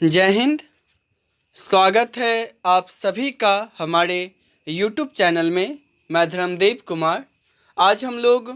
जय हिंद। स्वागत है आप सभी का हमारे YouTube चैनल में। मैं धर्मदेव कुमार। आज हम लोग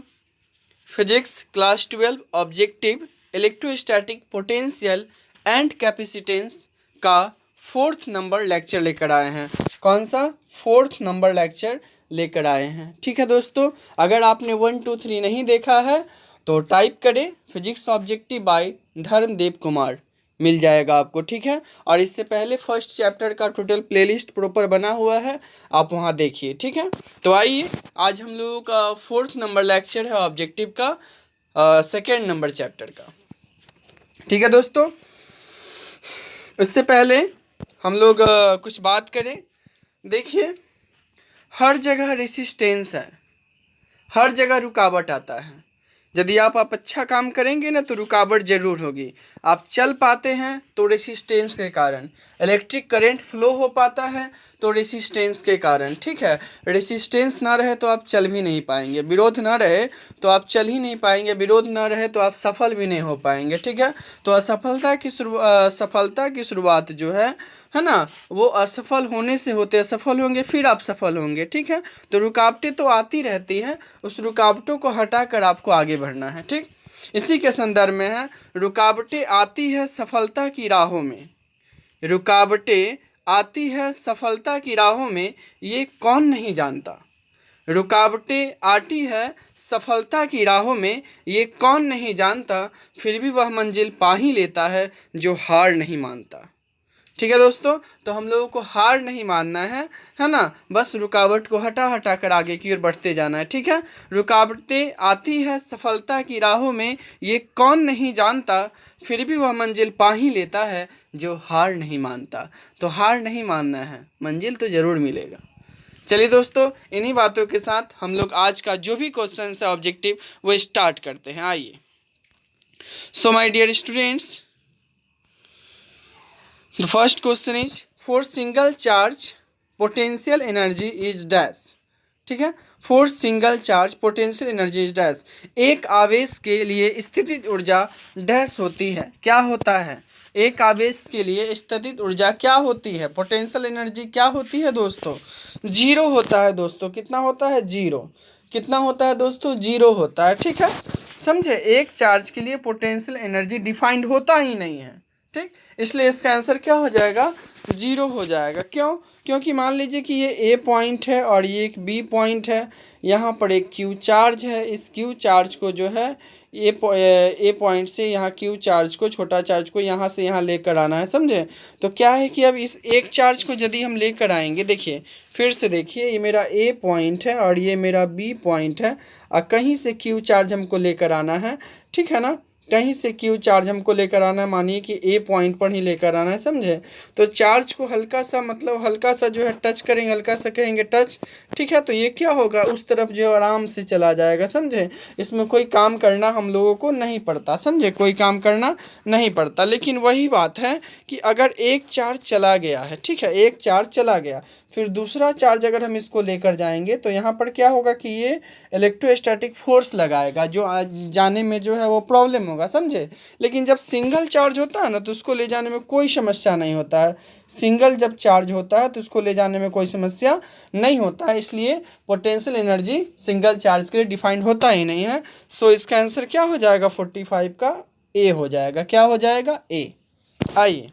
physics class 12 objective electrostatic potential and capacitance का 4th नंबर लेक्चर लेकर आए हैं। कौन सा 4th नंबर लेक्चर लेकर आए हैं? ठीक है दोस्तों, अगर आपने 1, 2, 3 नहीं देखा है तो टाइप करें physics objective by Dharmdev Kumar, मिल जाएगा आपको। ठीक है, और इससे पहले फर्स्ट चैप्टर का टोटल प्लेलिस्ट प्रॉपर बना हुआ है, आप वहाँ देखिए। ठीक है, तो आइए आज हम लोगों का 4th नंबर लेक्चर है ऑब्जेक्टिव का 2nd नंबर चैप्टर का। ठीक है दोस्तों, इससे पहले हम लोग कुछ बात करें। देखिए, हर जगह रेसिस्टेंस है, हर जगह रुकावट आता है। यदि आप अच्छा काम करेंगे ना तो रुकावट ज़रूर होगी। आप चल पाते हैं तो रेसिस्टेंस के कारण, इलेक्ट्रिक करंट फ्लो हो पाता है तो रेसिस्टेंस के कारण। ठीक है, रेसिस्टेंस ना रहे तो आप चल भी नहीं पाएंगे, विरोध ना रहे तो आप चल ही नहीं पाएंगे, विरोध ना रहे तो आप सफल भी नहीं हो पाएंगे। ठीक है, तो असफलता की शुरुआत जो है ना, वो असफल होने से होते, असफल होंगे फिर आप सफल होंगे। ठीक है, तो रुकावटें तो आती रहती हैं, उस रुकावटों को हटाकर आपको आगे बढ़ना है। ठीक, इसी के संदर्भ में है, रुकावटें आती है सफलता की राहों में, रुकावटें आती है सफलता की राहों में, ये कौन नहीं जानता। रुकावटें आती है सफलता की राहों में, ये कौन नहीं जानता, फिर भी वह मंजिल पा ही लेता है जो हार नहीं मानता। ठीक है दोस्तों, तो हम लोगों को हार नहीं मानना है ना, बस रुकावट को हटा हटा कर आगे की ओर बढ़ते जाना है। ठीक है, रुकावटें आती है सफलता की राहों में, ये कौन नहीं जानता, फिर भी वह मंजिल पा ही लेता है जो हार नहीं मानता। तो हार नहीं मानना है, मंजिल तो ज़रूर मिलेगा। चलिए दोस्तों, इन्हीं बातों के साथ हम लोग आज का जो भी क्वेश्चन है ऑब्जेक्टिव वो स्टार्ट करते हैं। आइए। So my dear students, the first question is, for single charge potential energy is dash। ठीक है, for single charge potential energy is dash। एक आवेश के लिए स्थितिज ऊर्जा डैश होती है। क्या होता है? एक आवेश के लिए स्थितिज ऊर्जा क्या होती है? पोटेंशियल एनर्जी क्या होती है दोस्तों? 0 होता है दोस्तों। कितना होता है? 0। कितना होता है दोस्तों? 0 होता है। ठीक है, समझे? एक चार्ज के लिए पोटेंशियल एनर्जी डिफाइंड होता ही नहीं है। ठीक, इसलिए इसका आंसर क्या हो जाएगा? 0 हो जाएगा। क्यों? क्योंकि मान लीजिए कि ये ए पॉइंट है और ये एक बी पॉइंट है, यहाँ पर एक क्यू चार्ज है। इस क्यू चार्ज को जो है ए पॉइंट से यहाँ क्यू चार्ज को, छोटा चार्ज को यहाँ से यहाँ लेकर आना है। समझे? तो क्या है कि अब इस एक चार्ज को यदि हम लेकर आएंगे, देखिए फिर से देखिए, ये मेरा ए पॉइंट है और ये मेरा बी पॉइंट है, और कहीं से क्यू चार्ज हमको लेकर आना है। ठीक है ना, कहीं से क्यू चार्ज हमको लेकर आना है, मानिए कि ए पॉइंट पर ही लेकर आना है। समझे? तो चार्ज को हल्का सा, मतलब हल्का सा जो है टच करेंगे, हल्का सा कहेंगे टच। ठीक है, तो ये क्या होगा? उस तरफ जो है आराम से चला जाएगा। समझे? इसमें कोई काम करना हम लोगों को नहीं पड़ता। समझे? कोई काम करना नहीं पड़ता। लेकिन वही बात है कि अगर एक चार्ज चला गया है, ठीक है, एक चार्ज चला गया, फिर दूसरा चार्ज अगर हम इसको लेकर जाएंगे तो यहाँ पर क्या होगा कि ये इलेक्ट्रोस्टैटिक फोर्स लगाएगा, जो जाने में जो है वो प्रॉब्लम होगा। समझे? लेकिन जब सिंगल चार्ज होता है ना तो उसको ले जाने में कोई समस्या नहीं होता है। सिंगल जब चार्ज होता है तो उसको ले जाने में कोई समस्या नहीं होता है। इसलिए पोटेंशियल एनर्जी सिंगल चार्ज के लिए डिफाइंड होता ही नहीं है। सो इसका आंसर क्या हो जाएगा? 45 का ए हो जाएगा। क्या हो जाएगा? ए। आइए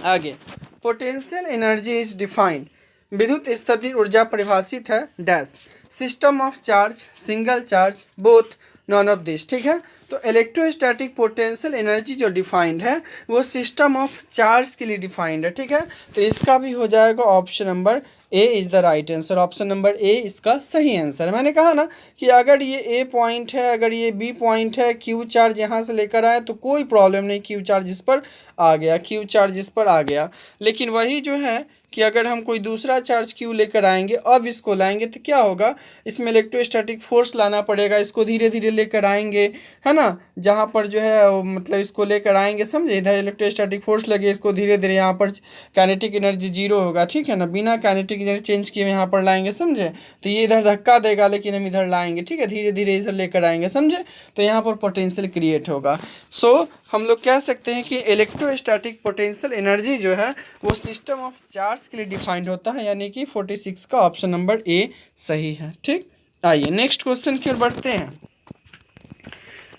आगे। पोटेंशियल एनर्जी इज डिफाइंड, विद्युत स्थितिज ऊर्जा परिभाषित है dash, system of charge, single charge, both, none of this. ठीक है, तो इलेक्ट्रोस्टैटिक पोटेंशियल एनर्जी जो डिफाइंड है वो सिस्टम ऑफ चार्ज के लिए डिफाइंड है। ठीक है, तो इसका भी हो जाएगा option number A is the right answer. Option number A इसका सही आंसर है। मैंने कहा ना कि अगर ये ए पॉइंट है, अगर ये बी पॉइंट है, क्यू चार्ज यहाँ से लेकर आए तो कोई प्रॉब्लम नहीं, क्यू चार्ज इस पर आ गया, क्यू चार्ज इस पर आ गया। लेकिन वही जो है कि अगर हम कोई दूसरा चार्ज क्यू लेकर आएंगे, अब इसको लाएंगे तो क्या होगा? इसमें इलेक्ट्रोस्टैटिक फोर्स लाना पड़ेगा। इसको धीरे धीरे लेकर आएंगे, है ना, जहाँ पर जो है मतलब इसको लेकर आएंगे। समझे? इधर इलेक्ट्रोस्टैटिक फोर्स लगे, इसको धीरे धीरे यहाँ पर काइनेटिक एनर्जी 0 होगा। ठीक है ना, बिना काइनेटिक एनर्जी चेंज किए यहाँ पर लाएंगे। समझे? तो ये इधर धक्का देगा लेकिन हम इधर लाएंगे। ठीक है, धीरे धीरे इधर लेकर आएंगे। समझे? तो यहाँ पर पोटेंशियल क्रिएट होगा। सो हम लोग कह सकते हैं कि इलेक्ट्रोस्टैटिक पोटेंशियल एनर्जी जो है वो सिस्टम ऑफ चार्ज के लिए डिफाइंड होता है, यानी कि 46 का ऑप्शन नंबर ए सही है। ठीक, आइए नेक्स्ट क्वेश्चन की ओर बढ़ते हैं।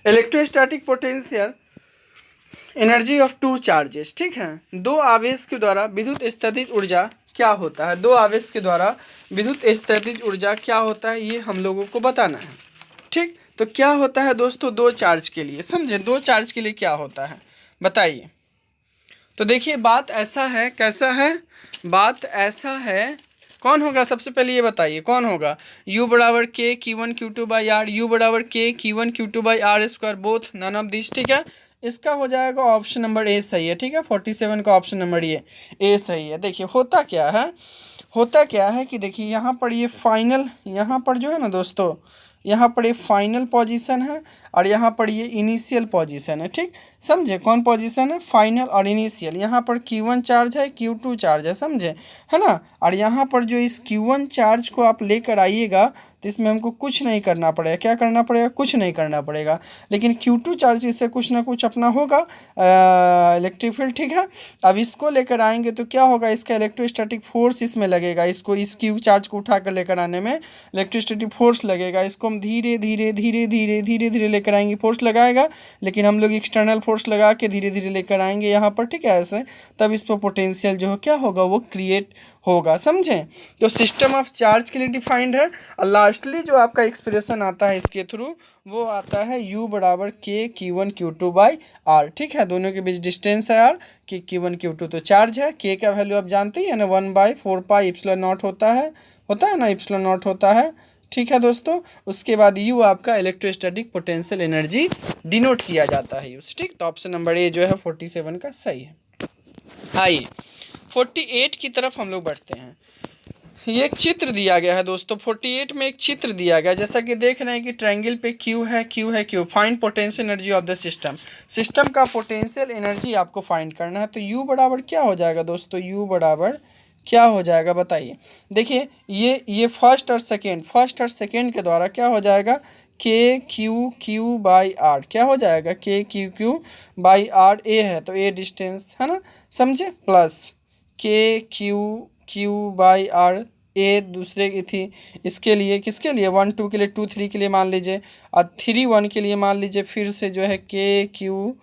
Electrostatic potential energy of two charges, ठीक है, दो आवेश के द्वारा विद्युत स्थितिज ऊर्जा क्या होता है, दो आवेश के द्वारा विद्युत स्थितिज ऊर्जा क्या होता है, ये हम लोगों को बताना है। ठीक, तो क्या होता है दोस्तों दो चार्ज के लिए, समझे, दो चार्ज के लिए क्या होता है बताइए। तो देखिए बात ऐसा है, कैसा है, बात ऐसा है, कौन होगा सबसे पहले ये बताइए कौन होगा, u बराबर के Q1 Q2 by are, u बराबर के Q1 Q2 by r square, both none of this, ठीक है, इसका हो जाएगा ऑप्शन नंबर ए सही है। ठीक है, 47 का ऑप्शन नंबर ए सही है। देखिए होता क्या है, होता क्या है कि देखिए यहाँ पर ये फाइनल, यहाँ पर जो है ना दोस्तों, यहाँ पर ये फाइनल पोजीशन है और यहाँ पर ये इनिशियल पोजीशन है। ठीक, समझे, कौन पोजीशन है, फाइनल और इनिशियल। यहाँ पर Q1 चार्ज है, Q2 चार्ज है, समझे, है ना। और यहाँ पर जो इस Q1 चार्ज को आप लेकर आइएगा तो इसमें हमको कुछ नहीं करना पड़ेगा, क्या करना पड़ेगा, कुछ नहीं करना पड़ेगा। लेकिन Q2 चार्ज इससे कुछ ना कुछ अपना होगा इलेक्ट्रिक फील्ड। ठीक है, अब इसको लेकर आएंगे तो क्या होगा, इसका इलेक्ट्रोस्टैटिक फोर्स इसमें लगेगा, इसको इस Q चार्ज को उठा कर लेकर आने में इलेक्ट्रोस्टैटिक फोर्स लगेगा। इसको हम धीरे धीरे धीरे धीरे धीरे धीरे लेकर आएंगे, फोर्स लगाएगा, लेकिन हम लोग एक्सटर्नल फोर्स लगा के धीरे धीरे लेकर आएंगे यहाँ पर। ठीक है, ऐसे तब इस पर पोटेंशियल जो है क्या होगा, वो क्रिएट होगा, समझें। तो सिस्टम ऑफ चार्ज के लिए डिफाइंड है। और लास्टली जो आपका एक्सप्रेशन आता है इसके थ्रू वो आता है u बराबर के Q1 Q2 बाई आर। ठीक है, दोनों के बीच डिस्टेंस है आर, कि Q1 Q2 तो चार्ज है, k का वैल्यू आप जानते ही है ना, 1/4 पाई इप्सिलॉन नॉट होता है ना, इप्सिलॉन नॉट होता है। ठीक है दोस्तों, उसके बाद u आपका इलेक्ट्रोस्टैटिक पोटेंशियल एनर्जी डिनोट किया जाता है यूज। ठीक, तो ऑप्शन नंबर ए जो है 47 का सही है। आइए 48 की तरफ हम लोग बढ़ते हैं। ये एक चित्र दिया गया है दोस्तों, 48 में एक चित्र दिया गया है, जैसा कि देख रहे हैं कि ट्रायंगल पे Q है, Q है, Q। Find potential energy of the system, system का पोटेंशियल एनर्जी आपको फाइंड करना है। तो U बराबर क्या हो जाएगा दोस्तों, U बराबर क्या हो जाएगा बताइए। देखिए ये फर्स्ट और सेकेंड के द्वारा क्या हो जाएगा, के क्यू क्यू बाई आर, क्या हो जाएगा, के क्यू क्यू बाई आर, ए है तो ए डिस्टेंस है ना, समझे, प्लस के क्यू क्यू बाई आर, ए दूसरे की थी, इसके लिए किसके लिए, 1 2 के लिए, 2 3 के लिए मान लीजिए, और 3 1 के लिए मान लीजिए, फिर से जो है के क्यू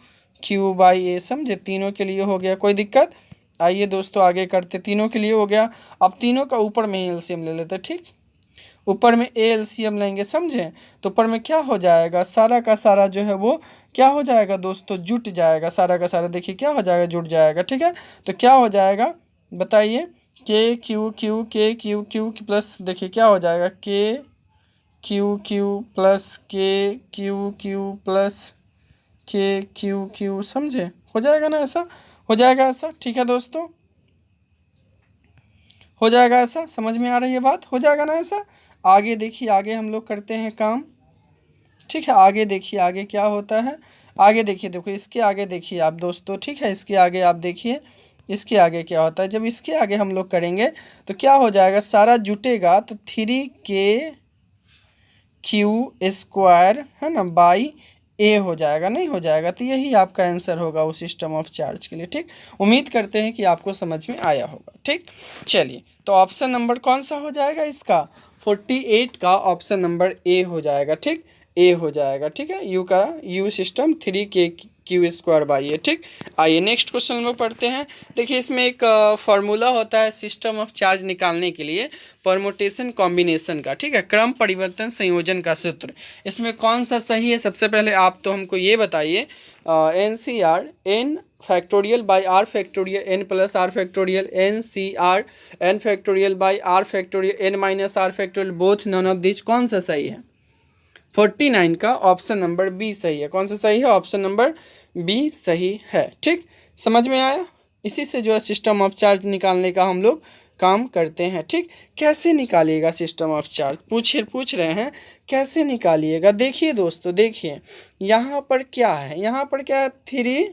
क्यू बाई ए, समझे, तीनों के लिए हो गया, कोई दिक्कत। आइए दोस्तों आगे करते, तीनों के लिए हो गया। अब तीनों का ऊपर में ही एलसीएम ले लेते, ठीक, ऊपर में ए एलसीएम लेंगे, समझे, तो ऊपर में क्या हो जाएगा, सारा का सारा जो है वो क्या हो जाएगा दोस्तों, जुट जाएगा, सारा का सारा देखिए क्या हो जाएगा, जुट जाएगा। ठीक है, तो क्या हो जाएगा बताइए, के क्यू क्यू के क्यू क्यू प्लस देखिए क्या हो जाएगा, के क्यू क्यू प्लस के क्यू क्यू प्लस के क्यू क्यू, समझे, हो जाएगा ना, ऐसा हो जाएगा ऐसा। ठीक है दोस्तों, हो जाएगा ऐसा, समझ में आ रही है बात, हो जाएगा ना ऐसा। आगे देखिए, आगे हम लोग करते हैं काम। ठीक है, आगे देखिए, आगे क्या होता है, आगे देखिए, देखो इसके आगे देखिए आप दोस्तों। ठीक है, इसके आगे आप देखिए, इसके आगे क्या होता है, जब इसके आगे हम लोग करेंगे तो क्या हो जाएगा, सारा जुटेगा तो 3k क्यू स्क्वायर है ना बाई ए हो जाएगा, नहीं हो जाएगा। तो यही आपका आंसर होगा उस सिस्टम ऑफ चार्ज के लिए। ठीक, उम्मीद करते हैं कि आपको समझ में आया होगा। ठीक, चलिए तो ऑप्शन नंबर कौन सा हो जाएगा इसका, 48 का ऑप्शन नंबर ए हो जाएगा। ठीक, ए हो जाएगा। ठीक है, यू का U system 3k Q square by A. ठीक, आइए नेक्स्ट क्वेश्चन हम लोग पढ़ते हैं। देखिए इसमें एक फार्मूला होता है सिस्टम ऑफ चार्ज निकालने के लिए, परमुटेशन कॉम्बिनेशन का। ठीक है, क्रम परिवर्तन संयोजन का सूत्र। इसमें कौन सा सही है, सबसे पहले आप तो हमको ये बताइए, NCR n factorial by r factorial n plus r factorial, NCR n factorial by r factorial n minus r factorial, both none of this, कौन सा सही है। 49 का ऑप्शन नंबर बी सही है। कौन सा सही है, ऑप्शन नंबर बी सही है। ठीक, समझ में आया। इसी से जो है सिस्टम ऑफ चार्ज निकालने का हम लोग काम करते हैं। ठीक, कैसे निकालिएगा सिस्टम ऑफ चार्ज, पूछ रहे हैं कैसे निकालिएगा। देखिए दोस्तों, देखिए यहाँ पर क्या है, यहाँ पर क्या है 3,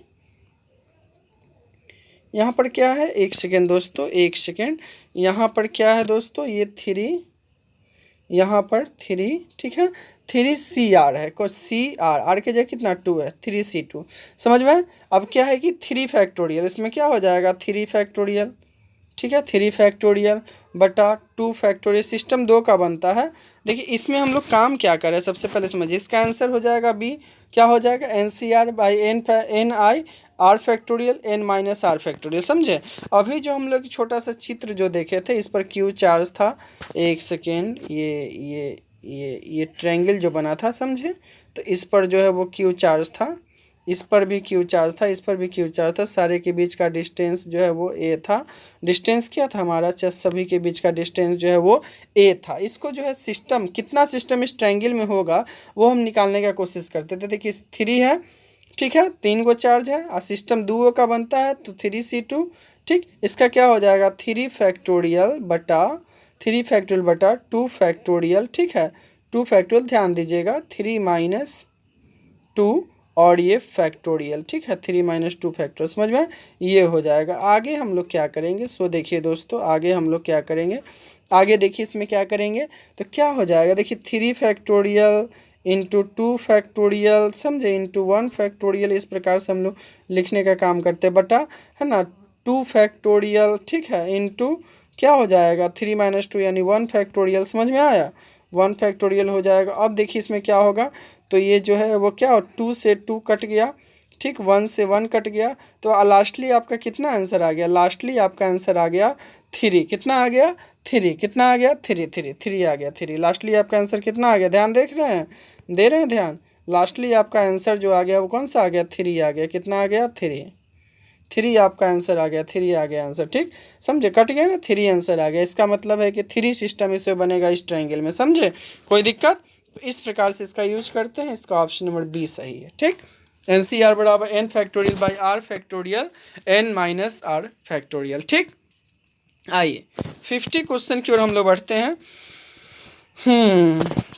यहाँ पर क्या है, एक सेकेंड दोस्तों, एक सेकेंड, यहाँ पर क्या है दोस्तों, ये 3, यहाँ पर 3, ठीक है, 3CR है, कुछ CR के जगह कितना 2 है, 3C2। समझ में? अब क्या है कि 3 फैक्टोरियल, इसमें क्या हो जाएगा 3 फैक्टोरियल, ठीक है, 3 फैक्टोरियल बटा 2 फैक्टोरियल, सिस्टम 2 का बनता है। देखिए इसमें हम लोग काम क्या करें, सबसे पहले समझिए, इसका आंसर हो जाएगा बी, क्या हो जाएगा NCR by n i r factorial n minus r factorial. समझे? अभी जो हम लोग छोटा सा चित्र जो देखे थे, इस पर क्यू चार्ज था, एक सेकेंड, ये ट्रायंगल जो बना था, समझे? तो इस पर जो है वो क्यू चार्ज था, इस पर भी क्यू चार्ज था, इस पर भी क्यू चार्ज था, सारे के बीच का डिस्टेंस जो है वो ए था। डिस्टेंस क्या था हमारा, सभी के बीच का डिस्टेंस जो है वो ए था। इसको जो है सिस्टम, कितना सिस्टम इस ट्रायंगल में होगा वो हम निकालने का कोशिश करते थे। देखिए 3 है, ठीक है, 3 गो चार्ज है और सिस्टम 2 का बनता है, तो 3C2, ठीक। इसका क्या हो जाएगा 3 फैक्टोरियल बटा 2 फैक्टोरियल, ठीक है, 2 फैक्टोरियल, ध्यान दीजिएगा 3 माइनस 2 और ये फैक्टोरियल, ठीक है, 3 माइनस 2 फैक्टोरियल। समझ में? ये हो जाएगा। आगे हम लोग क्या करेंगे, सो देखिए दोस्तों, आगे हम लोग क्या करेंगे, आगे देखिए इसमें क्या करेंगे, तो क्या हो जाएगा, देखिए 3 फैक्टोरियल इंटू 2 फैक्टोरियल, समझे, इंटू 1 फैक्टोरियल, इस प्रकार से हम लोग लिखने का काम करते हैं, बटा, है ना, 2 फैक्टोरियल, ठीक है, इंटू क्या हो जाएगा 3 माइनस 2 यानी 1 फैक्टोरियल। समझ में आया? 1 फैक्टोरियल हो जाएगा। अब देखिए इसमें क्या होगा, तो ये जो है वो क्या, 2 से 2 कट गया, ठीक, 1 से 1 कट गया, तो लास्टली आपका कितना आंसर आ गया, लास्टली आपका आंसर आ गया 3। कितना आ गया 3, कितना आ गया 3 आ गया 3। लास्टली आपका आंसर कितना आ गया, ध्यान देख रहे हैं, दे रहे हैं ध्यान, लास्टली आपका आंसर जो आ गया वो कौन सा आ गया, 3 आ गया। कितना आ गया 3 आपका आंसर आ गया, 3 आ गया आंसर, ठीक। समझे? कट गया ना, 3 आंसर आ गया। इसका मतलब है कि 3 सिस्टम इससे बनेगा इस ट्रायंगल में। समझे? कोई दिक्कत? तो इस प्रकार से इसका यूज करते हैं, इसका ऑप्शन नंबर बी सही है, ठीक। NCR बराबर n factorial by r factorial n minus r factorial, ठीक। आइए 50 क्वेश्चन की ओर हम लोग बढ़ते हैं।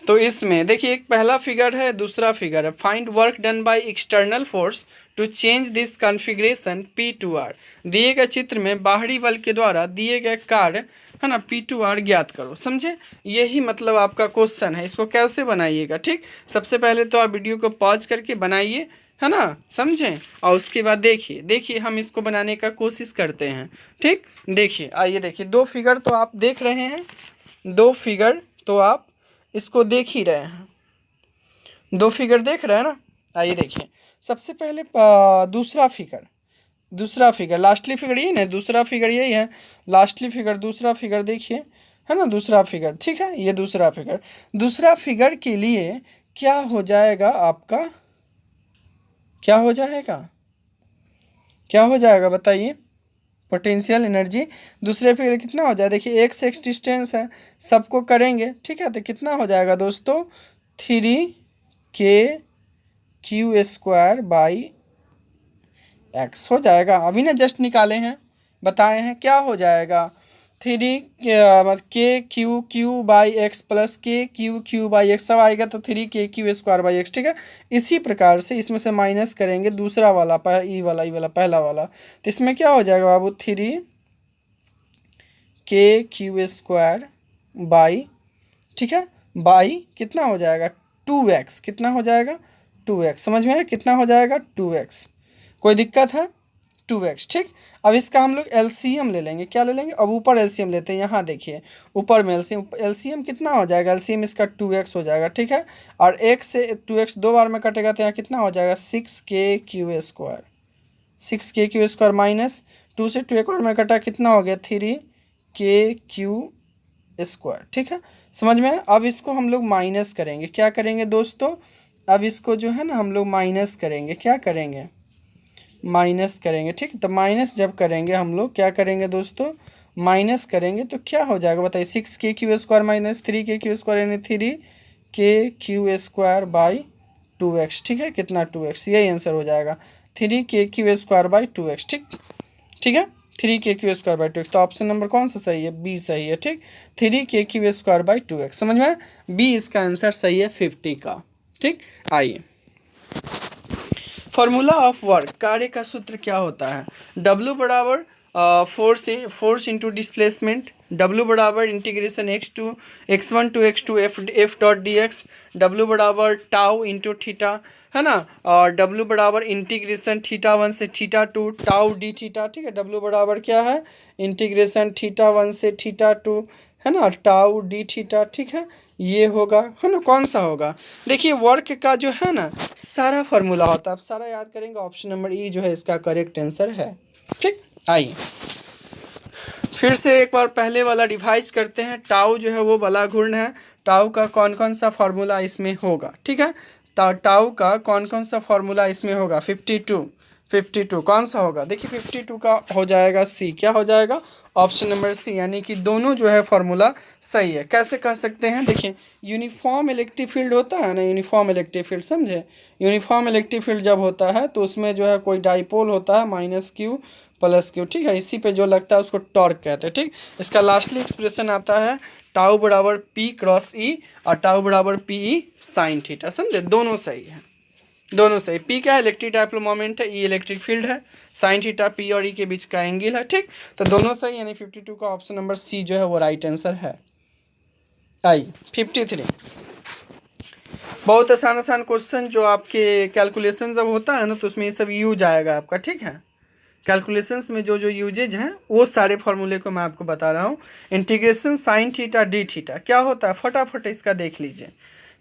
तो इसमें देखिए एक पहला फिगर है, दूसरा फिगर है। Find work done by external force to change this configuration P2R। दिए गए चित्र में बाहरी बल के द्वारा दिए गए कार्य, है ना, P2R ज्ञात करो। समझे? यही मतलब आपका क्वेश्चन है। इसको कैसे बनाइएगा, ठीक। सबसे पहले तो आप वीडियो को पॉज करके बनाइए, है ना, समझें, और उसके बाद देखिए हम इसको बनाने का कोशिश करते हैं, ठीक। देखिए, आइए देखिए, 2 फिगर तो आप देख रहे हैं, 2 फिगर तो आप इसको देख ही रहे हैं, 2 फिगर देख रहे हैं ना। आइए देखिए, सबसे पहले दूसरा फिगर लास्टली फिगर यही ना, दूसरा फिगर यही है, लास्टली फिगर दूसरा फिगर देखिए, है ना, दूसरा फिगर, ठीक है, ये दूसरा फिगर के लिए क्या हो जाएगा आपका, क्या हो जाएगा बताइए, पोटेंशियल एनर्जी दूसरे फिगर कितना हो जाए, देखिए एक से एक्स डिस्टेंस है, सबको करेंगे, ठीक है, तो कितना हो जाएगा दोस्तों 3KQ² बाई एक्स हो जाएगा। अभी ना जस्ट निकाले हैं, बताए हैं, क्या हो जाएगा 3KQ by x plus KQ by x, सब आएगा तो 3KQ² बाई एक्स, ठीक है। इसी प्रकार से इसमें से माइनस करेंगे दूसरा वाला, ई वाला पहला वाला, तो इसमें क्या हो जाएगा बाबू 3KQ² बाई, ठीक है, बाई कितना हो जाएगा 2x, कितना हो जाएगा 2x। समझ में आया? कितना हो जाएगा 2x। कोई दिक्कत है? 2x, ठीक। अब इसका हम लोग LCM ले लेंगे, क्या ले लेंगे, अब ऊपर LCM लेते हैं, यहाँ देखिए ऊपर में LCM कितना हो जाएगा, LCM इसका 2x हो जाएगा, ठीक है, और x से 2x 2 बार में कटेगा तो यहाँ कितना हो जाएगा 6KQ² माइनस 2 से 2 एक बार में कटा, कितना हो गया 3KQ², ठीक है। समझ में? अब इसको हम लोग माइनस करेंगे, क्या करेंगे दोस्तों, अब इसको जो है ना हम लोग माइनस करेंगे, क्या करेंगे, माइनस करेंगे, ठीक। तो माइनस जब करेंगे हम लोग क्या करेंगे दोस्तों, माइनस करेंगे तो क्या हो जाएगा बताइए, 6KQ² माइनस 3KQ² यानी 3KQ² बाई 2x, ठीक है, कितना 2x, यही आंसर हो जाएगा 3KQ² बाई 2x, ठीक है, 3KQ² बाई 2x। तो ऑप्शन नंबर कौन सा सही है, बी सही है, ठीक, 3KQ² बाई 2x। समझ में? बी इसका आंसर सही है 50 का, ठीक। आइए, फॉर्मूला ऑफ वर्क, कार्य का सूत्र क्या होता है, W बराबर फोर्स इंटू डिस्प्लेसमेंट, W बराबर integration x1 to x2 f dot d x, डब्ल्यू बराबर टाउ इंटू थीटा, है ना, और W बराबर इंटीग्रेशन θ1 से θ2 टाउ डी थीटा, ठीक है। W बराबर क्या है, इंटीग्रेशन θ1 से θ2, है ना, टाउ डी थीटा, ठीक है। ये होगा, है ना, कौन सा होगा, देखिए वर्क का जो है ना सारा फार्मूला होता है, आप सारा याद करेंगे, ऑप्शन नंबर ई जो है इसका करेक्ट आंसर है, ठीक। आइए फिर से एक बार पहले वाला रिवाइज करते हैं। टाउ जो है वो बला घूर्ण है, टाउ का कौन कौन सा फार्मूला इसमें होगा, ठीक है। टाउ का कौन कौन सा फार्मूला इसमें होगा, 52 कौन सा होगा, देखिए 52 का हो जाएगा सी, क्या हो जाएगा, ऑप्शन नंबर सी, यानी कि दोनों जो है फार्मूला सही है। कैसे कह सकते हैं, देखिए यूनिफॉर्म इलेक्ट्रिक फील्ड होता है ना, यूनिफॉर्म इलेक्ट्रिक फील्ड, समझे, यूनिफॉर्म इलेक्ट्रिक फील्ड जब होता है तो उसमें जो है कोई डाइपोल होता है -q + q, ठीक है, इसी पे जो लगता है उसको टॉर्क कहते हैं, ठीक। इसका लास्टली एक्सप्रेशन आता है टाउ बराबर P क्रॉस E और टाउ बराबर PE साइन थीटा, समझे, दोनों सही है, दोनों सही। P क्या है, इलेक्ट्रिक डाइपोल मोमेंट है, E इलेक्ट्रिक फील्ड है, साइन थीटा P और E के बीच का एंगल है, ठीक। तो दोनों सही, यानी 52 का ऑप्शन नंबर सी जो है वो राइट आंसर है। आई 53, बहुत आसान आसान क्वेश्चन जो आपके कैलकुलेशन जब होता है ना तो उसमें ये सब यूज आएगा आपका, ठीक है। कैलकुलेशंस में जो जो यूजेज हैं वो सारे फार्मूले को मैं आपको बता रहा हूँ। Integration sine theta D theta क्या होता है, फटाफट इसका देख लीजिए,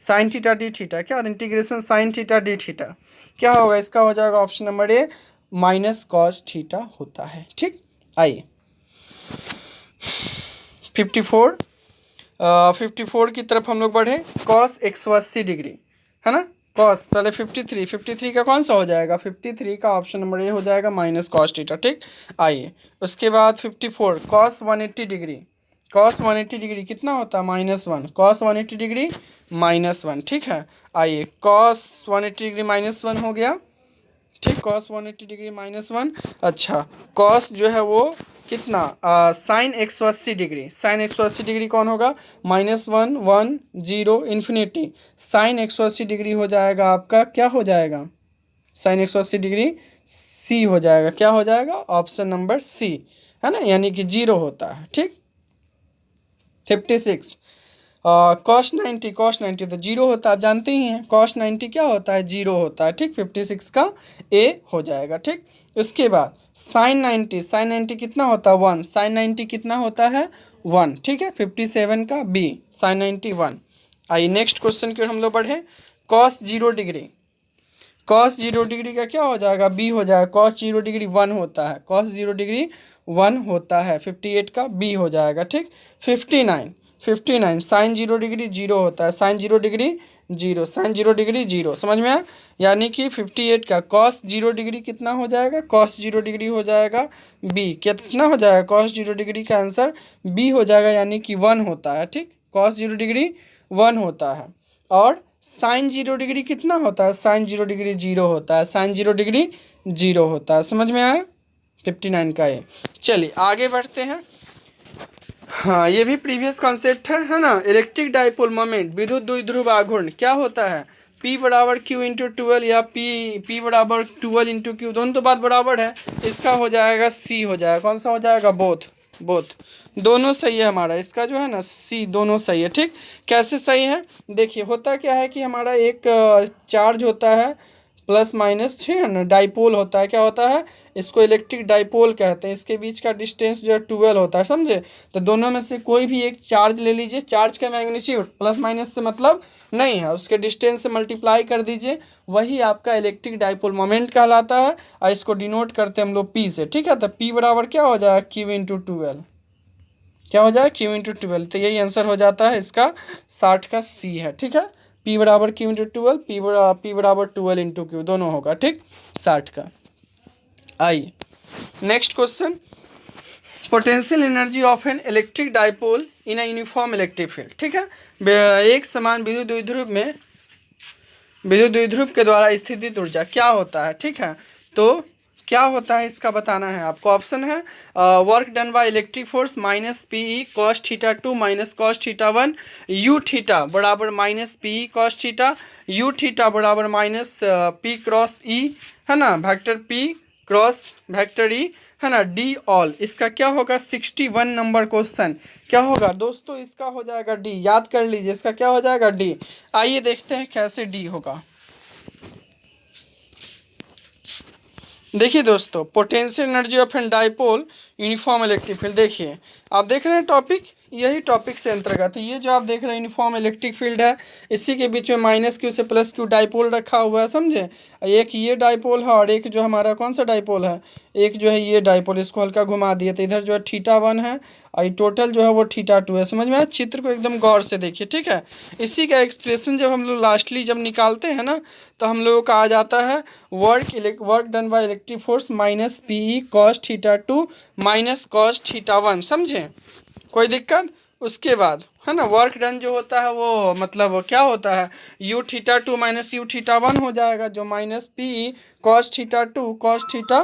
साइन थीटा डी थीटा क्या, integration sine theta D theta क्या होगा, इसका हो जाएगा option number A -cos theta होता है, ठीक। आइए 54 की तरफ हम लोग बढ़े, cos 180 डिग्री, है ना, कॉस, पहले 53 का कौन सा हो जाएगा, 53 का ऑप्शन नंबर ए हो जाएगा -cos थीटा, ठीक। आइए उसके बाद 54 cos 180 डिग्री, cos 180 डिग्री कितना होता है, -1, cos 180 डिग्री -1, ठीक है। आइए cos 180 डिग्री -1 हो गया, ठीक, cos 180 डिग्री -1, अच्छा cos जो है वो कितना, साइन 180 डिग्री, साइन 180 डिग्री कौन होगा, -1 1 0 इन्फिनिटी, साइन 180 डिग्री हो जाएगा आपका, क्या हो जाएगा, साइन 180 डिग्री सी हो जाएगा, क्या हो जाएगा, ऑप्शन नंबर सी, है ना, यानी कि 0 होता है, ठीक। 56 cos 90 तो 0 होता है, आप जानते ही हैं cos 90 क्या होता है, 0 होता है, ठीक। 56 का ए हो जाएगा, ठीक। उसके बाद साइन 90 कितना होता है, 1, साइन 90 कितना होता है, 1, ठीक है। 57 का बी, साइन 90 1। आइए नेक्स्ट क्वेश्चन की ओर हम लोग बढ़े, cos 0 डिग्री, cos 0 डिग्री का क्या हो जाएगा, बी हो जाएगा, cos 0 डिग्री 1 होता है, cos 0 डिग्री 1 होता है, 58 का बी हो जाएगा, ठीक। 59 साइन 0 डिग्री 0 होता है, साइन 0 डिग्री 0, साइन 0 डिग्री 0, समझ में आया, यानी कि 58 का cos 0 डिग्री कितना हो जाएगा, cos 0 डिग्री हो जाएगा बी, कितना हो जाएगा, cos 0 डिग्री का आंसर बी हो जाएगा, यानी कि 1 होता है, ठीक। cos 0 डिग्री 1 होता है, और साइन 0 डिग्री कितना होता है, साइन 0 डिग्री 0 होता है, साइन 0 डिग्री 0 होता है, समझ में आया, 59 का ये। चलिए आगे बढ़ते हैं, हाँ ये भी प्रीवियस कॉन्सेप्ट है ना, इलेक्ट्रिक डाइपोल मोमेंट विद्युत द्विध्रुव आघूर्ण क्या होता है, P बराबर Q इंटू 12 या P बराबर 12 इंटू क्यू, दोनों तो बात बराबर है, इसका हो जाएगा C हो जाएगा, कौन सा हो जाएगा, बोथ दोनों सही है हमारा, इसका जो है ना C दोनों सही है, ठीक। कैसे सही है, देखिए होता क्या है कि हमारा एक चार्ज होता है +- ठीक है ना, डाइपोल होता है, क्या होता है, इसको इलेक्ट्रिक डाइपोल कहते हैं, इसके बीच का डिस्टेंस जो है 12 होता है, समझे। तो दोनों में से कोई भी एक चार्ज ले लीजिए, चार्ज का मैग्नीट्यूड +- से मतलब नहीं है, उसके डिस्टेंस से मल्टीप्लाई कर दीजिए, वही आपका इलेक्ट्रिक डाइपोल मोमेंट कहलाता है, और इसको डिनोट करते हैं हम लोग P से, ठीक है। तो P बराबर क्या हो जाएगा, Q इंटू 12, क्या हो जाएगा, Q इंटू 12, तो यही आंसर हो जाता है इसका 60 का C है, ठीक है। P बराबर Q इंटू 12, P बराबर 12 इंटू क्यू, दोनों होगा, ठीक, 60 का। आइए next question, potential energy of an electric dipole in a uniform electric field, ठीक है। एक समान विद्युत द्विध्रुव के द्वारा स्थितिज ऊर्जा क्या होता है, ठीक है। तो क्या होता है इसका बताना है आपको, ऑप्शन है work done by electric force -PE cos θ2 -cos θ1, U theta बराबर -PE cos theta, U theta बराबर -P क्रॉस E, है ना, vector P cross vector E, है ना, डी ऑल। इसका क्या होगा 61 नंबर क्वेश्चन क्या होगा दोस्तों, इसका हो जाएगा डी। याद कर लीजिए, इसका क्या हो जाएगा डी। आइए देखते हैं कैसे डी होगा। देखिए दोस्तों, potential energy of an dipole uniform electric field. देखिए आप देख रहे हैं टॉपिक, यही टॉपिक से अंतर्गत तो ये जो आप देख रहे हैं यूनिफॉर्म इलेक्ट्रिक फील्ड है, इसी के बीच में माइनस क्यू से प्लस क्यू डाइपोल रखा हुआ है, समझे। एक ये डाइपोल है और एक जो हमारा कौन सा डाइपोल है, एक जो है ये डाइपोल, इसको हल्का घुमा दिए तो इधर जो है θ1 है और टोटल जो है वो θ2 है। समझ में आया, चित्र को एकदम गौर से देखिए, ठीक है। इसी का एक्सप्रेशन जब हम लोग लास्टली जब निकालते हैं ना, तो हम लोगों का आ जाता है work done by electric force minus P cos θ2 minus cos θ1, समझे, कोई दिक्कत। उसके बाद है ना वर्क डन जो होता है वो मतलब वो क्या होता है u θ2 माइनस u θ1 हो जाएगा, जो minus P cos θ2 cos theta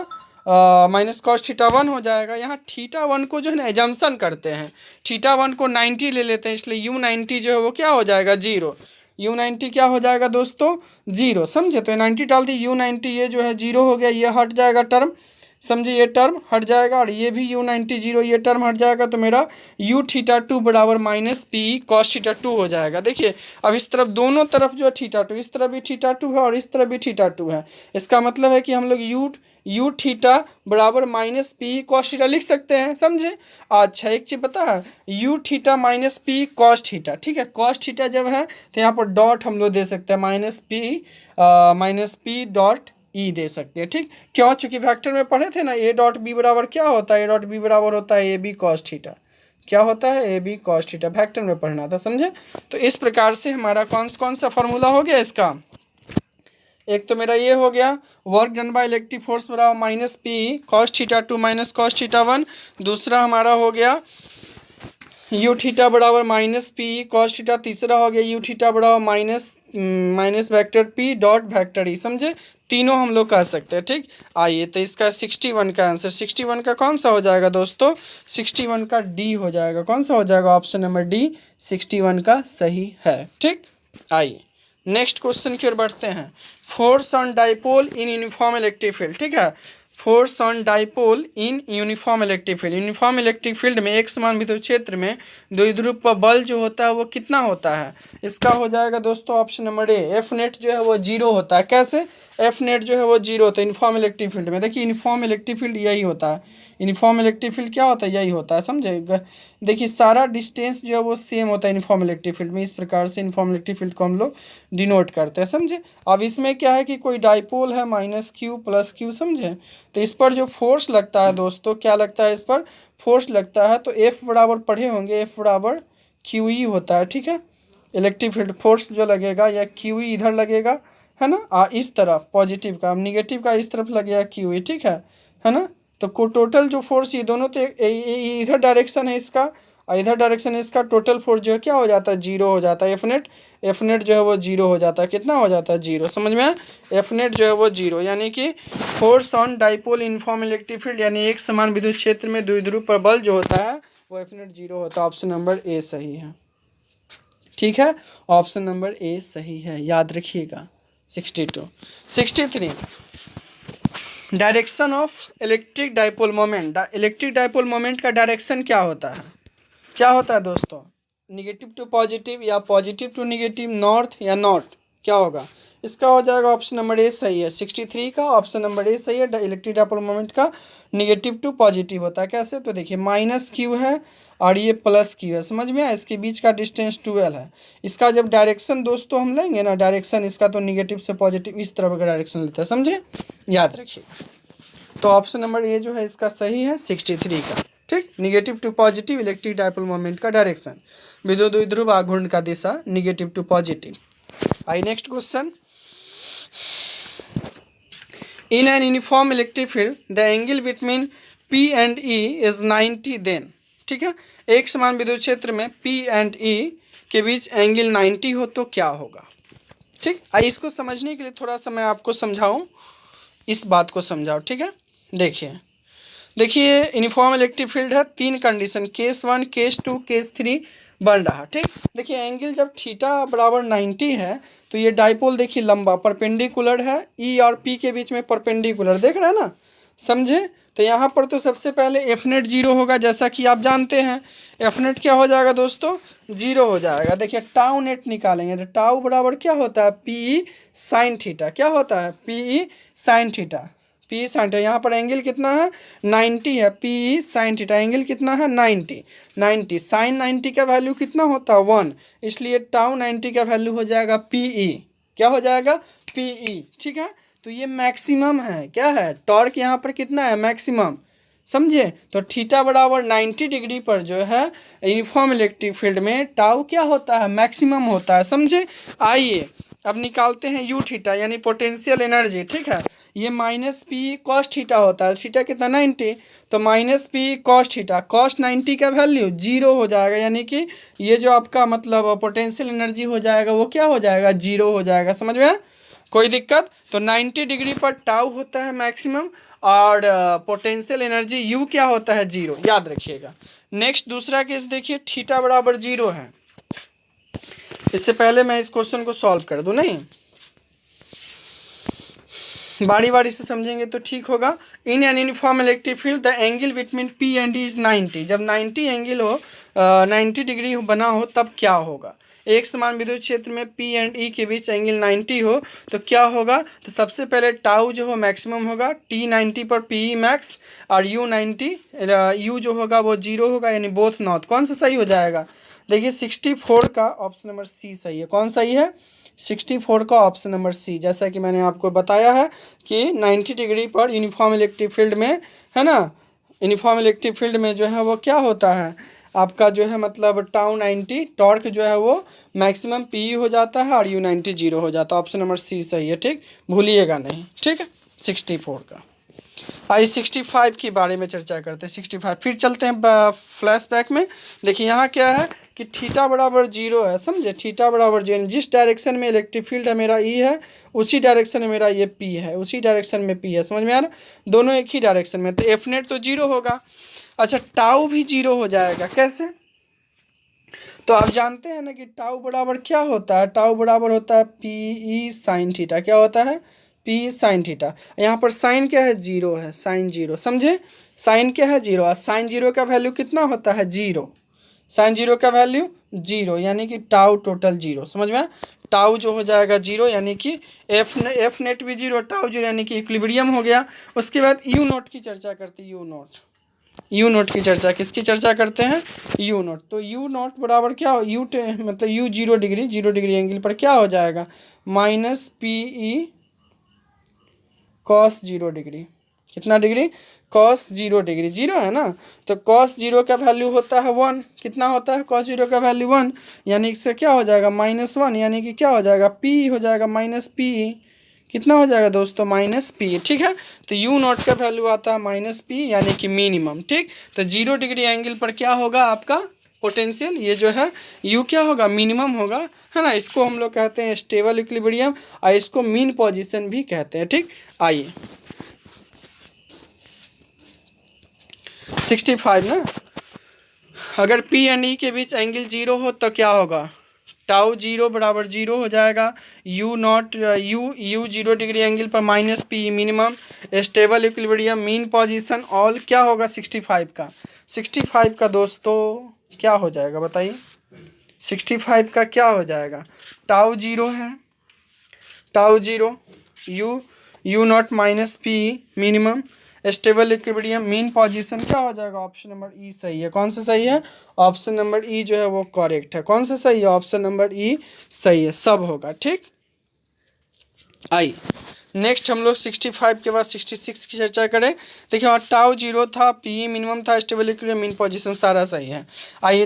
minus cos θ1 हो जाएगा। यहाँ θ1 को जो है ना एजम्पशन करते हैं, θ1 को 90 ले लेते हैं, इसलिए u90 जो है वो क्या हो जाएगा 0। u90 क्या हो जाएगा दोस्तों 0, समझे। तो 90 डाल दी, u90 ये जो है 0 हो गया, ये हट जाएगा टर्म, समझिए, ये टर्म हट जाएगा और ये भी u90 0 ये टर्म हट जाएगा, तो मेरा u θ2 बराबर माइनस पी कॉस θ2 हो जाएगा। देखिए अब इस तरफ दोनों तरफ जो है θ2, इस तरफ भी θ2 है और इस तरफ भी θ2 है। इसका मतलब है कि हम लोग u θ बराबर माइनस पी कॉस θ लिख सकते हैं, समझे। अच्छा एक चीज़ पता है, u θ माइनस पी कॉस θ, ठीक है। कॉस θ जब है तो यहाँ पर डॉट हम लोग दे सकते हैं, माइनस पी डॉट ई दे सकते हैं, ठीक। क्यों, चूंकि वेक्टर में पढ़े थे ना, ए डॉट बी बराबर क्या होता है, ए डॉट बी बराबर होता है ए बी कॉस θ। क्या होता है ए बी कॉस θ, वेक्टर में पढ़ना था, समझे। तो इस प्रकार से हमारा कौन सा फार्मूला हो गया इसका, एक तो मेरा ये हो गया work done by electric force बराबर minus P cos θ2 minus cos θ1। दूसरा हमारा हो गया u θ बराबर माइनस पी कॉस θ। तीसरा हो गया u θ बराबर minus vector p dot vector E, समझे। तीनों हम लोग कह सकते हैं, ठीक। आइए तो इसका 61 का आंसर, 61 का कौन सा हो जाएगा दोस्तों, 61 का डी हो जाएगा। कौन सा हो जाएगा, ऑप्शन नंबर डी 61 का सही है, ठीक। आइए नेक्स्ट क्वेश्चन की ओर बढ़ते हैं। Force on dipole in uniform electric field, ठीक है। Force on dipole in uniform electric field, uniform electric field में एक समान विद्युत क्षेत्र में द्विध्रुव पर बल जो होता है वो कितना होता है। इसका हो जाएगा दोस्तों option number A, F net जो है वो 0 होता है। कैसे, एफ नेट जो है वो 0 होता है यूनिफॉर्म इलेक्ट्रिक फील्ड में। देखिए यूनिफॉर्म इलेक्ट्रिक फील्ड यही होता है, यूनिफॉर्म इलेक्ट्रिक फील्ड क्या होता है, यही होता है, समझे। देखिए सारा डिस्टेंस जो है वो सेम होता है यूनिफॉर्म इलेक्ट्रिक फील्ड में। इस प्रकार से यूनिफॉर्म इलेक्ट्रिक फील्ड को हम लोग डिनोट करते हैं, समझे। अब इसमें क्या है कि कोई डाइपोल है माइनस क्यू प्लस क्यू, समझे। तो इस पर जो फोर्स लगता है दोस्तों, क्या लगता है इस पर फोर्स लगता है, तो एफ बराबर पढ़े होंगे, एफ बराबर क्यू ई होता है, ठीक है। इलेक्ट्रिक फील्ड फोर्स जो लगेगा या क्यू ई इधर लगेगा, है ना, इस तरफ पॉजिटिव का, निगेटिव का इस तरफ लगेगा क्यू ई, ठीक है ना। तो टोटल जो फोर्स ये दोनों तो इधर डायरेक्शन है इसका और इधर डायरेक्शन है इसका, टोटल फोर्स जो है क्या हो जाता है 0 हो जाता है। एफ नेट जो है वो 0 हो जाता है, कितना हो जाता है 0, समझ में आया। एफ नेट जो है वो 0, यानी कि force on dipole uniform electric field यानी एक समान विद्युत क्षेत्र में द्विध्रुव पर बल जो होता है वो एफ नेट 0 होता है। ऑप्शन नंबर ए सही है, ठीक है, ऑप्शन नंबर ए सही है, याद रखिएगा। 62 63 direction of electric dipole moment, electric dipole moment का डायरेक्शन क्या होता है, क्या होता है दोस्तों, निगेटिव टू पॉजिटिव या पॉजिटिव टू निगेटिव, नॉर्थ या नॉर्थ, क्या होगा। इसका हो जाएगा ऑप्शन नंबर ए सही है, 63 का ऑप्शन नंबर ए सही है। इलेक्ट्रिक डाइपोल मोमेंट का निगेटिव टू पॉजिटिव होता है, कैसे, तो देखिए माइनस क्यू है और ये प्लस क्यू है, समझ में आया। इसके बीच का डिस्टेंस 12 है। इसका जब डायरेक्शन दोस्तों हम लेंगे ना, डायरेक्शन इसका तो निगेटिव से पॉजिटिव इस तरफ का डायरेक्शन लेता है, समझे, याद रखिए। तो ऑप्शन नंबर ए जो है इसका सही है 63 का, ठीक। Negative to positive electric dipole moment का डायरेक्शन, विद्युत द्विध्रुव आघूर्ण का दिशा निगेटिव टू पॉजिटिव। आई next question, in an uniform electric field the angle between P and E is 90 then, ठीक है। एक समान विद्युत क्षेत्र में P एंड E के बीच एंगल 90 हो तो क्या होगा, ठीक। आइए इसको समझने के लिए थोड़ा सा मैं आपको समझाऊं, इस बात को समझाओ, ठीक है। देखिए यूनिफॉर्म इलेक्ट्रिक फील्ड है, 3 कंडीशन, केस 1 केस 2 केस 3 बन रहा, ठीक। देखिए एंगल जब थीटा बराबर 90 है तो ये डाइपोल देखिए लंबा परपेंडिकुलर है, E और P के बीच में परपेंडिकुलर, देख रहे हैं ना, समझे। तो यहाँ पर तो सबसे पहले एफ नेट जीरो होगा, जैसा कि आप जानते हैं। एफ नेट क्या हो जाएगा दोस्तों, जीरो हो जाएगा। देखिए टाउ नेट निकालेंगे तो टाउ बराबर क्या होता है, पी साइन थीटा। क्या होता है, P sine theta. P sine theta, यहाँ पर एंगल कितना है, 90 है। पी साइन थीटा एंगल कितना है, 90 साइन 90 का वैल्यू कितना होता है, 1, इसलिए टाउ 90 का वैल्यू हो जाएगा पीई। क्या हो जाएगा, पीई। ठीक है, तो ये मैक्सिमम है, क्या है, टॉर्क यहाँ पर कितना है, मैक्सिमम। समझे। तो थीटा बराबर 90 डिग्री पर जो है यूनिफॉर्म इलेक्ट्रिक फील्ड में टाउ क्या होता है, मैक्सिमम होता है। समझे। आइए अब निकालते हैं यू थीटा यानी पोटेंशियल एनर्जी। ठीक है, ये माइनस पी कॉस थीटा होता है। थीटा कितना, 90, तो minus P cos theta. Cos 90 का वैल्यू जीरो हो जाएगा, यानी कि ये जो आपका मतलब पोटेंशियल एनर्जी हो जाएगा वो क्या हो जाएगा, जीरो हो जाएगा। समझ में, कोई दिक्कत। तो 90 डिग्री पर टाउ होता है मैक्सिमम और पोटेंशियल एनर्जी यू क्या होता है, जीरो, याद रखिएगा। नेक्स्ट दूसरा केस देखिए, थीटा बराबर जीरो है। इससे पहले मैं इस क्वेश्चन को सॉल्व कर दूं, नहीं बारी बारी से समझेंगे तो ठीक होगा। इन an uniform electric field the angle between P and D is 90। जब 90 एंगल हो, 90 डिग्री बना हो, तब क्या होगा। एक समान विद्युत क्षेत्र में पी एंड ई के बीच एंगल 90 हो तो क्या होगा। तो सबसे पहले टाउ जो हो मैक्सिमम होगा, टी 90 पर पी ई मैक्स, और यू 90 यू जो होगा वो जीरो होगा, यानी बोथ नॉट। कौन सा सही हो जाएगा, देखिए 64 का ऑप्शन नंबर सी सही है। कौन सही है, 64 का ऑप्शन नंबर सी। जैसा कि मैंने आपको बताया है कि 90 डिग्री पर यूनिफॉर्म इलेक्ट्रिक फील्ड में, है ना, यूनिफॉर्म इलेक्ट्रिक फील्ड में जो है वो क्या होता है आपका जो है मतलब टाउ 90, टॉर्क जो है वो मैक्सिमम पी हो जाता है और यू 90 जीरो हो जाता है। ऑप्शन नंबर सी सही है, ठीक, भूलिएगा नहीं। ठीक है, 64 का। आइए 65 के बारे में चर्चा करते हैं। 65 फिर चलते हैं फ्लैशबैक में। देखिए यहाँ क्या है कि थीटा बराबर जीरो है। समझे, थीटा बराबर जीरो, जिस डायरेक्शन में इलेक्ट्रिक फील्ड है मेरा ई है, उसी डायरेक्शन में मेरा ये पी है, उसी डायरेक्शन में पी है। समझ में आ रहा, दोनों एक ही डायरेक्शन में, तो एफ नेट तो जीरो होगा। अच्छा, टाउ भी जीरो हो जाएगा, कैसे। तो आप जानते हैं ना कि टाउ बराबर क्या होता है, टाउ बराबर होता है पी ई साइन थीटा। क्या होता है, पी साइन थीटा। यहाँ पर साइन क्या है, जीरो है, साइन जीरो। समझे, साइन क्या है, जीरो, और साइन जीरो का वैल्यू कितना होता है, जीरो। साइन जीरो का वैल्यू जीरो, यानी कि टाउ टोटल जीरो। समझ में, टाउ जो हो जाएगा जीरो, यानी कि एफ नेट भी जीरो, टाउ जीरो, यानी कि इक्विलिब्रियम हो गया। उसके बाद यू नोट की चर्चा करते हैं, यू नोट की चर्चा, किसकी चर्चा करते हैं, यू नोट। तो यू नोट बराबर क्या हो, यू मतलब यू जीरो डिग्री एंगल पर क्या हो जाएगा, minus P E cos zero degree. कितना degree, cos zero degree, zero है ना, तो कॉस जीरो का वैल्यू होता है 1। कितना होता है, कॉस जीरो का वैल्यू 1, यानी इससे क्या हो जाएगा, -1, यानी कि क्या हो जाएगा, पी हो जाएगा, माइनस पी। कितना हो जाएगा दोस्तों, माइनस पी। ठीक है, तो यू नॉट का वैल्यू आता है माइनस पी, यानी कि मिनिमम। ठीक, तो 0 डिग्री एंगल पर क्या होगा आपका पोटेंशियल, ये जो है यू क्या होगा, मिनिमम होगा, है ना। इसको हम लोग कहते हैं स्टेबल इक्विलिब्रियम, और इसको मीन पोजीशन भी कहते हैं। ठीक, आइए 65 ना, अगर पी एंड ई के बीच एंगल जीरो हो तो क्या होगा, टाउ जीरो बराबर जीरो हो जाएगा, U not U 0 degree angle पर minus P minimum, stable equilibrium, mean position, all क्या होगा 65 का दोस्तों क्या हो जाएगा बताइए। 65 का क्या हो जाएगा, टाउ जीरो है, tau zero, you not minus P minimum, stable equilibrium, mean position, क्या हो जाएगा, ऑप्शन नंबर ई सही है। कौन सा सही है, ऑप्शन नंबर ई जो है वो करेक्ट है। कौन सा सही है, ऑप्शन नंबर ई सही है, सब होगा। ठीक, आइए नेक्स्ट हम लोग 65 के बाद 66 की चर्चा करें। देखिए वहाँ टाउ जीरो था, पी मिनिमम था, स्टेबल इक्विलिब्रियम, मीन पोजीशन, सारा सही है। आइए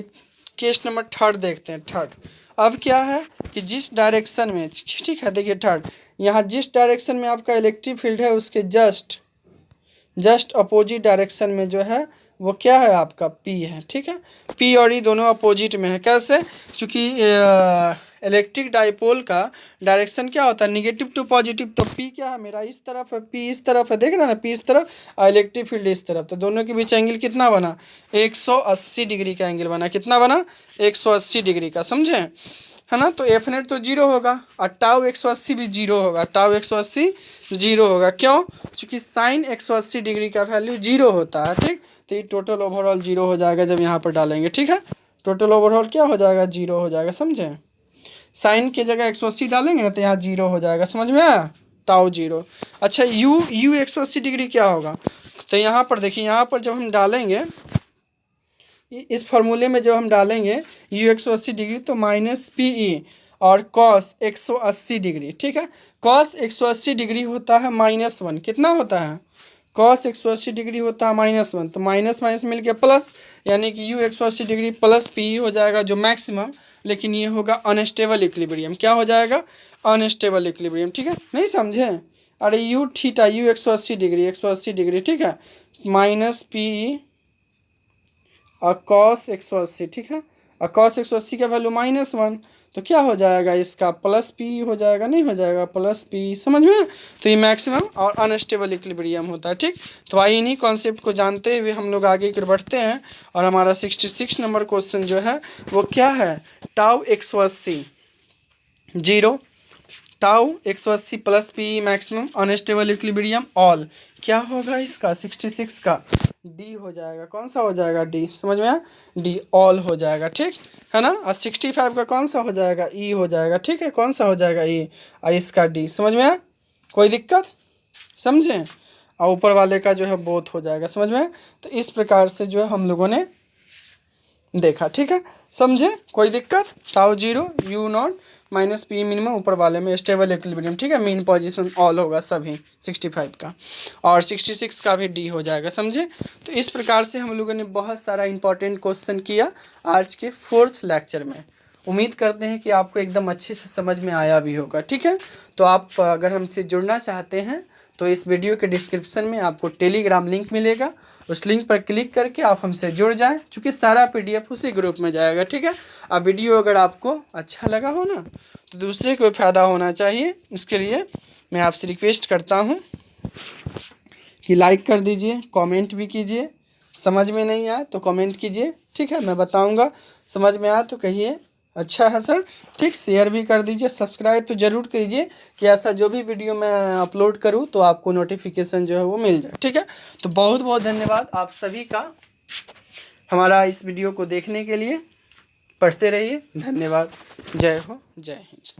केस नंबर थर्ड देखते हैं। थर्ड अब क्या है कि जिस डायरेक्शन में, ठीक है देखिए थर्ड, यहाँ जिस डायरेक्शन में आपका इलेक्ट्रिक फील्ड है उसके जस्ट अपोजिट डायरेक्शन में जो है वो क्या है आपका पी है। ठीक है, पी और ई दोनों अपोजिट में है। कैसे, क्योंकि इलेक्ट्रिक डाइपोल का डायरेक्शन क्या होता है, निगेटिव टू पॉजिटिव। तो पी क्या है मेरा इस तरफ है, पी इस तरफ है, देख रहे हैं ना, पी इस तरफ और इलेक्ट्रिक फील्ड इस तरफ, तो दोनों के बीच एंगल कितना बना, 180 डिग्री का एंगल बना। कितना बना, 180 डिग्री का। समझे, है ना। तो एफ नेट तो जीरो होगा और टाउ 180 भी जीरो होगा, टाउ 180 जीरो होगा। क्यों? क्योंकि साइन 180 डिग्री का वैल्यू जीरो होता है, ठीक। तो ये टोटल ओवरऑल जीरो हो जाएगा जब यहाँ पर डालेंगे, ठीक है। टोटल ओवरऑल क्या हो जाएगा? जीरो हो जाएगा, समझे। साइन की जगह 180 डालेंगे ना तो यहाँ जीरो हो जाएगा, समझ में आया, टाउ जीरो। अच्छा यू 180 डिग्री क्या होगा? तो यहाँ पर देखिए, यहाँ पर जब हम डालेंगे इस फॉर्मूले में जब हम डालेंगे यू 180 डिग्री तो माइनस पी ई और कॉस 180 डिग्री, ठीक है। कॉस 180 डिग्री होता है -1, कितना होता है? कॉस 180 डिग्री होता है -1, तो माइनस माइनस मिल गया प्लस, यानी कि you 180 degree plus P E हो जाएगा जो मैक्सिमम, लेकिन ये होगा अनस्टेबल इक्विलिब्रियम। क्या हो जाएगा? अनस्टेबल इक्विलिब्रियम, ठीक है। नहीं समझे? अरे यू थीटा यू 180 डिग्री, ठीक है, माइनस पी ई और कॉस 180, ठीक है। और कॉस 180 का वैल्यू -1, तो क्या हो जाएगा इसका? प्लस पी हो जाएगा, नहीं हो जाएगा प्लस पी, समझ में। तो ये मैक्सिमम और अनस्टेबल इक्विलिब्रियम होता है, ठीक। तो आइए इन्हीं कॉन्सेप्ट को जानते हुए हम लोग आगे की बढ़ते हैं। और हमारा 66 नंबर क्वेश्चन जो है वो क्या है? Tau 180 zero, tau 180 plus P maximum unstable equilibrium all, क्या होगा इसका? 66 का डी हो जाएगा। कौन सा हो जाएगा? डी, समझ में आया, डी ऑल हो जाएगा, ठीक है ना। और 65 का कौन सा हो जाएगा? ई हो जाएगा, ठीक है। कौन सा हो जाएगा? ई, और इसका डी, समझ में आया, कोई दिक्कत, समझे। और ऊपर वाले का जो है बोथ हो जाएगा, समझ में आया। तो इस प्रकार से जो है हम लोगों ने देखा, ठीक है, समझे, कोई दिक्कत। Tau zero you not minus P minimum ऊपर वाले में स्टेबल इक्विलिब्रियम, ठीक है। मीन पोजीशन ऑल होगा सभी 65 का, और 66 का भी डी हो जाएगा, समझे। तो इस प्रकार से हम लोगों ने बहुत सारा इंपॉर्टेंट क्वेश्चन किया आज के 4th लेक्चर में। उम्मीद करते हैं कि आपको एकदम अच्छे से समझ में आया भी होगा, ठीक है। तो आप अगर हमसे जुड़ना चाहते हैं तो इस वीडियो के डिस्क्रिप्शन में आपको टेलीग्राम लिंक मिलेगा, उस लिंक पर क्लिक करके आप हमसे जुड़ जाएं, क्योंकि सारा PDF उसी ग्रुप में जाएगा, ठीक है। अब वीडियो अगर आपको अच्छा लगा हो ना तो दूसरे को फ़ायदा होना चाहिए, इसके लिए मैं आपसे रिक्वेस्ट करता हूं कि लाइक कर दीजिए, कमेंट भी कीजिए। समझ में नहीं आया तो कमेंट कीजिए, ठीक है, मैं बताऊंगा। समझ में आया तो कहिए अच्छा है सर, ठीक। शेयर भी कर दीजिए, सब्सक्राइब तो ज़रूर कीजिए कि ऐसा जो भी वीडियो मैं अपलोड करूं तो आपको नोटिफिकेशन जो है वो मिल जाए, ठीक है। तो बहुत बहुत धन्यवाद आप सभी का हमारा इस वीडियो को देखने के लिए। पढ़ते रहिए, धन्यवाद। जय हो, जय हिंद।